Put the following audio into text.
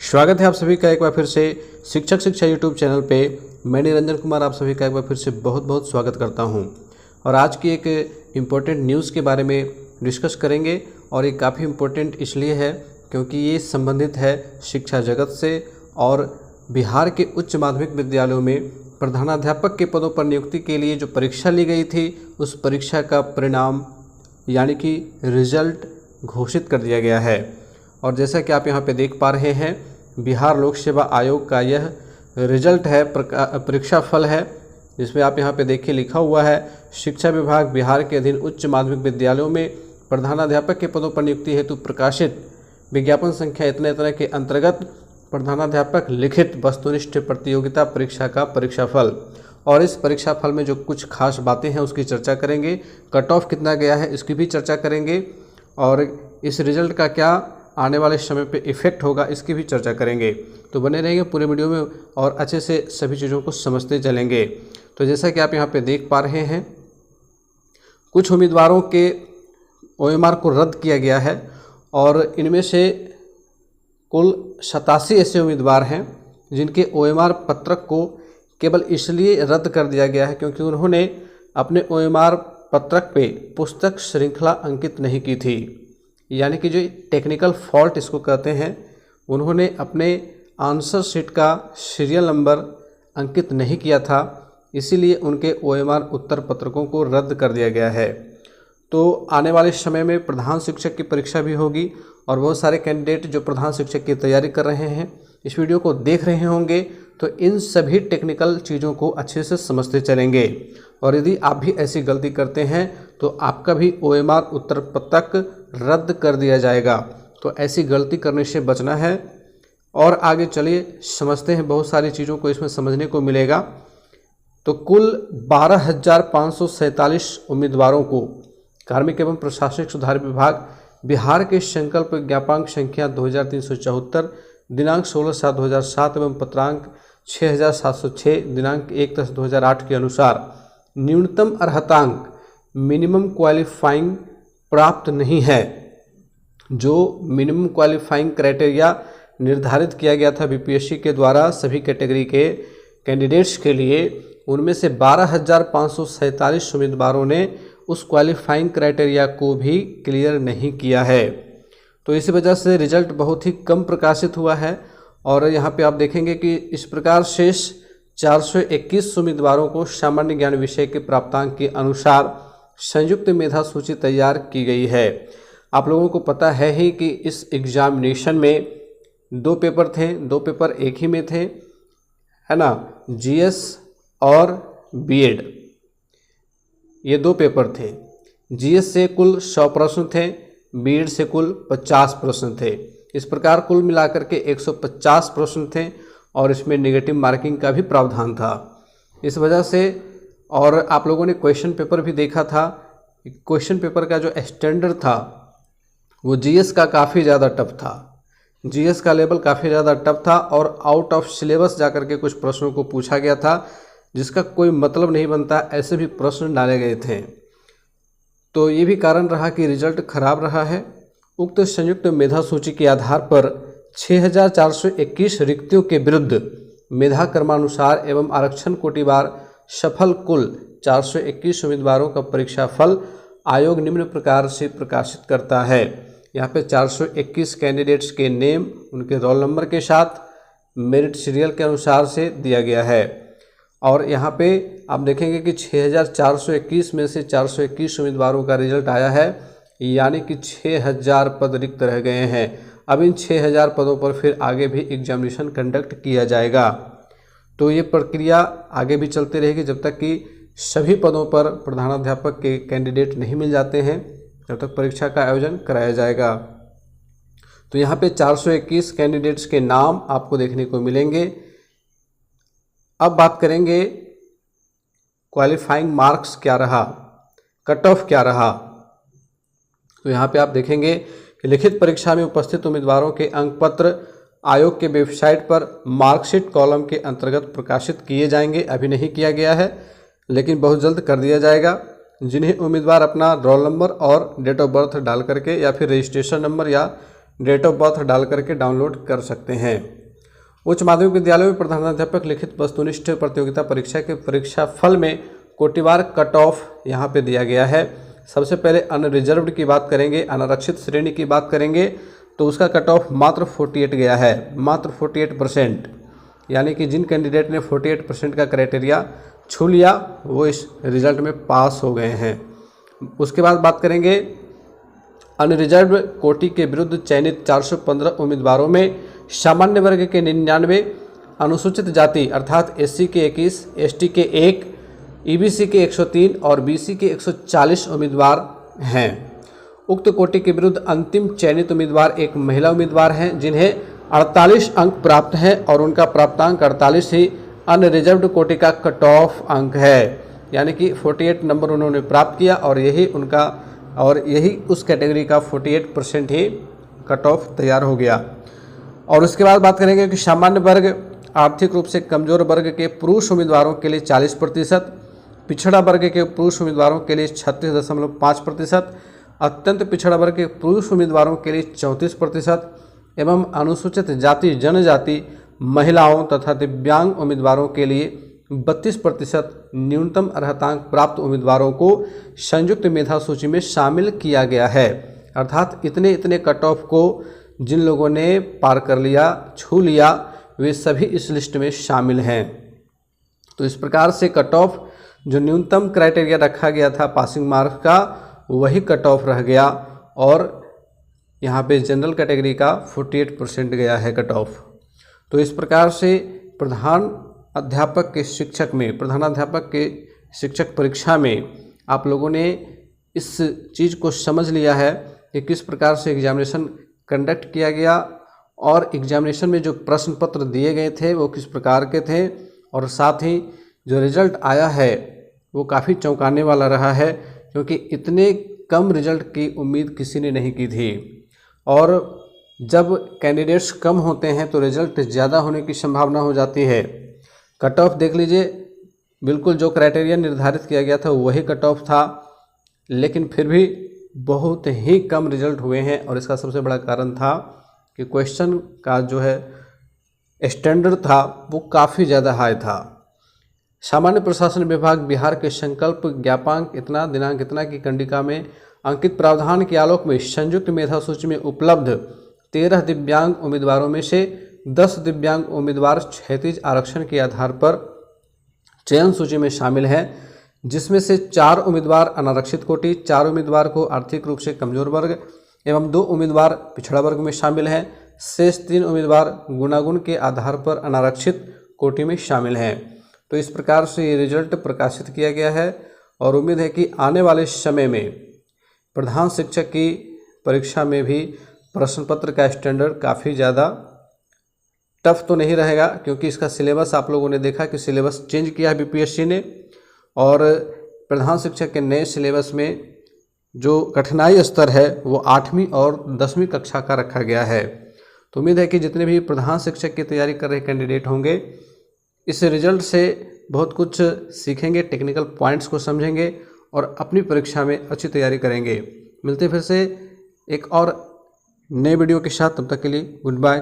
स्वागत है आप सभी का एक बार फिर से शिक्षक शिक्षा यूट्यूब चैनल पे। मैं निरंजन कुमार आप सभी का एक बार फिर से बहुत बहुत स्वागत करता हूं। और आज की एक इम्पोर्टेंट न्यूज़ के बारे में डिस्कस करेंगे। और ये काफ़ी इम्पोर्टेंट इसलिए है क्योंकि ये संबंधित है शिक्षा जगत से। और बिहार के उच्च माध्यमिक विद्यालयों में प्रधानाध्यापक के पदों पर नियुक्ति के लिए जो परीक्षा ली गई थी, उस परीक्षा का परिणाम यानी कि रिजल्ट घोषित कर दिया गया है। और जैसा कि आप यहाँ पे देख पा रहे हैं, बिहार लोक सेवा आयोग का यह रिजल्ट है, परीक्षा फल है, जिसमें आप यहाँ पे देखिए लिखा हुआ है शिक्षा विभाग बिहार के अधीन उच्च माध्यमिक विद्यालयों में प्रधानाध्यापक के पदों पर नियुक्ति हेतु प्रकाशित विज्ञापन संख्या इतने के अंतर्गत प्रधानाध्यापक लिखित वस्तुनिष्ठ प्रतियोगिता परीक्षा का परीक्षाफल। और इस परीक्षाफल में जो कुछ खास बातें हैं उसकी चर्चा करेंगे। कट ऑफ कितना गया है इसकी भी चर्चा करेंगे। और इस रिजल्ट का क्या आने वाले समय पे इफ़ेक्ट होगा इसकी भी चर्चा करेंगे। तो बने रहेंगे पूरे वीडियो में और अच्छे से सभी चीज़ों को समझते चलेंगे। तो जैसा कि आप यहाँ पे देख पा रहे हैं, कुछ उम्मीदवारों के OMR को रद्द किया गया है और इनमें से कुल 87 ऐसे उम्मीदवार हैं जिनके OMR पत्रक को केवल इसलिए रद्द कर दिया गया है क्योंकि उन्होंने अपने OMR पत्रक पे पुस्तक श्रृंखला अंकित नहीं की थी। यानी कि जो टेक्निकल फॉल्ट इसको कहते हैं, उन्होंने अपने आंसर शीट का सीरियल नंबर अंकित नहीं किया था, इसीलिए उनके OMR उत्तर पत्रकों को रद्द कर दिया गया है। तो आने वाले समय में प्रधान शिक्षक की परीक्षा भी होगी और बहुत सारे कैंडिडेट जो प्रधान शिक्षक की तैयारी कर रहे हैं इस वीडियो को देख रहे होंगे, तो इन सभी टेक्निकल चीज़ों को अच्छे से समझते चलेंगे। और यदि आप भी ऐसी गलती करते हैं तो आपका भी OMR उत्तर पत्रक रद्द कर दिया जाएगा। तो ऐसी गलती करने से बचना है। और आगे चलिए समझते हैं, बहुत सारी चीज़ों को इसमें समझने को मिलेगा। तो कुल 12,547 उम्मीदवारों को कार्मिक एवं प्रशासनिक सुधार विभाग बिहार के संकल्प ज्ञापांक संख्या 2374 दिनांक 16/7/2007 एवं पत्रांक 6706 दिनांक 1/10/2008 के अनुसार न्यूनतम अर्हतांक मिनिमम क्वालिफाइंग प्राप्त नहीं है। जो मिनिमम क्वालिफाइंग क्राइटेरिया निर्धारित किया गया था BPSC के द्वारा सभी कैटेगरी के कैंडिडेट्स के लिए, उनमें से 12,547 उम्मीदवारों ने उस क्वालिफाइंग क्राइटेरिया को भी क्लियर नहीं किया है। तो इस वजह से रिजल्ट बहुत ही कम प्रकाशित हुआ है। और यहाँ पे आप देखेंगे कि इस प्रकार शेष 421 उम्मीदवारों को सामान्य ज्ञान विषय के प्राप्तांक के अनुसार संयुक्त मेधा सूची तैयार की गई है। आप लोगों को पता है ही कि इस एग्जामिनेशन में 2 पेपर थे, 2 पेपर एक ही में थे, है ना। GS और BEd ये 2 पेपर थे। GS से कुल 100 प्रश्न थे, BEd से कुल 50 प्रश्न थे। इस प्रकार कुल मिलाकर के 150 प्रश्न थे और इसमें नेगेटिव मार्किंग का भी प्रावधान था। इस वजह से, और आप लोगों ने क्वेश्चन पेपर भी देखा था, क्वेश्चन पेपर का जो स्टैंडर्ड था वो GS का काफ़ी ज़्यादा टफ था। GS का लेवल काफ़ी ज़्यादा टफ था और आउट ऑफ सिलेबस जाकर के कुछ प्रश्नों को पूछा गया था जिसका कोई मतलब नहीं बनता, ऐसे भी प्रश्न डाले गए थे। तो ये भी कारण रहा कि रिजल्ट खराब रहा है। उक्त संयुक्त मेधा सूची के आधार पर 6,421 रिक्तियों के विरुद्ध मेधा क्रमानुसार एवं आरक्षण कोटिवार सफल कुल 421 उम्मीदवारों का परीक्षा फल आयोग निम्न प्रकार से प्रकाशित करता है। यहाँ पे 421 कैंडिडेट्स के नेम उनके रोल नंबर के साथ मेरिट सीरियल के अनुसार से दिया गया है। और यहाँ पे आप देखेंगे कि 6,421 में से 421 उम्मीदवारों का रिजल्ट आया है, यानी कि 6,000 पद रिक्त रह गए हैं। अब इन 6,000 पदों पर फिर आगे भी एग्जामिनेशन कंडक्ट किया जाएगा। तो ये प्रक्रिया आगे भी चलती रहेगी जब तक कि सभी पदों पर प्रधानाध्यापक के कैंडिडेट नहीं मिल जाते हैं, जब तक परीक्षा का आयोजन कराया जाएगा। तो यहाँ पे 421 कैंडिडेट्स के नाम आपको देखने को मिलेंगे। अब बात करेंगे क्वालिफाइंग मार्क्स क्या रहा, कट ऑफ क्या रहा। तो यहाँ पे आप देखेंगे कि लिखित परीक्षा में उपस्थित उम्मीदवारों के अंक पत्र आयोग के वेबसाइट पर मार्कशीट कॉलम के अंतर्गत प्रकाशित किए जाएंगे। अभी नहीं किया गया है लेकिन बहुत जल्द कर दिया जाएगा। जिन्हें उम्मीदवार अपना रोल नंबर और डेट ऑफ बर्थ डाल करके या फिर रजिस्ट्रेशन नंबर या डेट ऑफ बर्थ डाल करके डाउनलोड कर सकते हैं। उच्च माध्यमिक विद्यालयों में प्रधानाध्यापक लिखित वस्तुनिष्ठ प्रतियोगिता परीक्षा के परीक्षा फल में कोटिवार कट ऑफ यहाँ पे दिया गया है। सबसे पहले अनरिजर्व्ड की बात करेंगे, अनारक्षित श्रेणी की बात करेंगे तो उसका कट ऑफ मात्र 48 गया है, मात्र 48%। यानी कि जिन कैंडिडेट ने 48% का क्राइटेरिया छू लिया वो इस रिजल्ट में पास हो गए हैं। उसके बाद बात करेंगे अनरिजर्व कोटि के विरुद्ध चयनित 415 उम्मीदवारों में सामान्य वर्ग के 99, अनुसूचित जाति अर्थात एससी के 21, एसटी के 1, ईबीसी के 103 और बीसी के 140 उम्मीदवार हैं। उक्त कोटि के विरुद्ध अंतिम चयनित उम्मीदवार एक महिला उम्मीदवार हैं जिन्हें 48 अंक प्राप्त हैं और उनका प्राप्तांक 48 ही अनरिजर्व्ड कोटि का कट ऑफ अंक है। यानी कि 48 नंबर उन्होंने प्राप्त किया और यही उस कैटेगरी का 48% ही कट ऑफ तैयार हो गया। और उसके बाद बात करेंगे कि सामान्य वर्ग आर्थिक रूप से कमजोर वर्ग के पुरुष उम्मीदवारों के लिए 40%, पिछड़ा वर्ग के पुरुष उम्मीदवारों के लिए 36.5%, अत्यंत पिछड़ा वर्ग के पुरुष उम्मीदवारों के लिए 34% एवं अनुसूचित जाति जनजाति महिलाओं तथा दिव्यांग उम्मीदवारों के लिए 32% न्यूनतम अर्हतांक प्राप्त उम्मीदवारों को संयुक्त मेधा सूची में शामिल किया गया है। अर्थात इतने कट ऑफ को जिन लोगों ने पार कर लिया, छू लिया, वे सभी इस लिस्ट में शामिल हैं। तो इस प्रकार से कट ऑफ जो न्यूनतम क्राइटेरिया रखा गया था पासिंग मार्क्स का वही कट ऑफ रह गया और यहाँ पे जनरल कैटेगरी का 48% गया है कट ऑफ। तो इस प्रकार से प्रधानाध्यापक के शिक्षक परीक्षा में आप लोगों ने इस चीज़ को समझ लिया है कि किस प्रकार से एग्जामिनेशन कंडक्ट किया गया और एग्जामिनेशन में जो प्रश्न पत्र दिए गए थे वो किस प्रकार के थे, और साथ ही जो रिज़ल्ट आया है वो काफ़ी चौंकाने वाला रहा है क्योंकि इतने कम रिज़ल्ट की उम्मीद किसी ने नहीं की थी। और जब कैंडिडेट्स कम होते हैं तो रिज़ल्ट ज़्यादा होने की संभावना हो जाती है। कट ऑफ देख लीजिए, बिल्कुल जो क्राइटेरिया निर्धारित किया गया था वही कट ऑफ था, लेकिन फिर भी बहुत ही कम रिज़ल्ट हुए हैं। और इसका सबसे बड़ा कारण था कि क्वेश्चन का जो है स्टैंडर्ड था वो काफ़ी ज़्यादा हाई था। सामान्य प्रशासन विभाग बिहार के संकल्प ज्ञापांक इतना दिनांक इतना की कंडिका में अंकित प्रावधान के आलोक में संयुक्त मेधा सूची में उपलब्ध 13 दिव्यांग उम्मीदवारों में से 10 दिव्यांग उम्मीदवार क्षैतिज आरक्षण के आधार पर चयन सूची में शामिल हैं, जिसमें से 4 उम्मीदवार अनारक्षित कोटि, 4 उम्मीदवार को आर्थिक रूप से कमजोर वर्ग एवं 2 उम्मीदवार पिछड़ा वर्ग में शामिल हैं। शेष 3 उम्मीदवार गुणागुण के आधार पर अनारक्षित कोटि में शामिल हैं। तो इस प्रकार से ये रिजल्ट प्रकाशित किया गया है और उम्मीद है कि आने वाले समय में प्रधान शिक्षक की परीक्षा में भी प्रश्न पत्र का स्टैंडर्ड काफ़ी ज़्यादा टफ तो नहीं रहेगा, क्योंकि इसका सिलेबस आप लोगों ने देखा कि सिलेबस चेंज किया है बीपीएससी ने, और प्रधान शिक्षक के नए सिलेबस में जो कठिनाई स्तर है वो 8वीं और 10वीं कक्षा का रखा गया है। तो उम्मीद है कि जितने भी प्रधान शिक्षक की तैयारी कर रहे कैंडिडेट होंगे इस रिजल्ट से बहुत कुछ सीखेंगे, टेक्निकल पॉइंट्स को समझेंगे और अपनी परीक्षा में अच्छी तैयारी करेंगे। मिलते फिर से एक और नए वीडियो के साथ, तब तक के लिए गुड बाय।